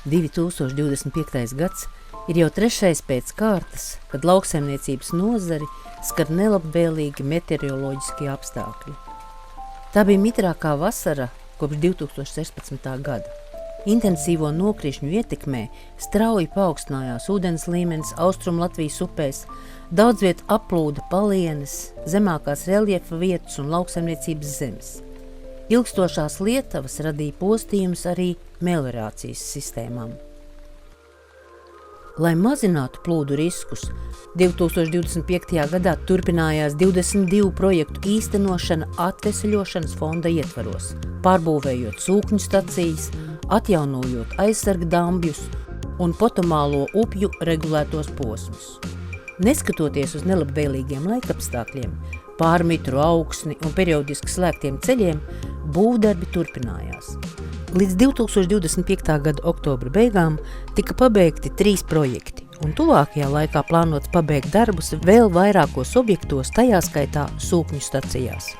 2025. gads ir jau 3. pēc kārtas, kad lauksaimniecības nozari skar nelabvēlīgi meteoroloģiskie apstākļi. Tā bija mitrākā vasara kopš 2016. gada. Intensīvo nokrišņu ietekmē strauji paaugstinājās ūdens līmenis Austrum Latvijas upēs, daudz viet aplūda palienes, zemākās reljefa vietas un lauksaimniecības zemes. Ilgstošās lietavas radīja postījumus arī meliorācijas sistēmām. Lai mazinātu plūdu riskus, 2025. gadā turpinājās 22 projektu īstenošana atveseļošanas fonda ietvaros, pārbūvējot sūkņu stacijas, atjaunojot aizsarga dambjus un potamālo upju regulētos posmus. Neskatoties uz nelabvēlīgiem laikapstākļiem, pārmitru augsni un periodiski slēgtiem ceļiem, būvdarbi turpinājās. Līdz 2025. gada oktobra beigām tika pabeigti 3 projekti, un tuvākajā laikā plānots pabeigt darbus vēl vairākos objektos, tajā skaitā sūkņu stacijās.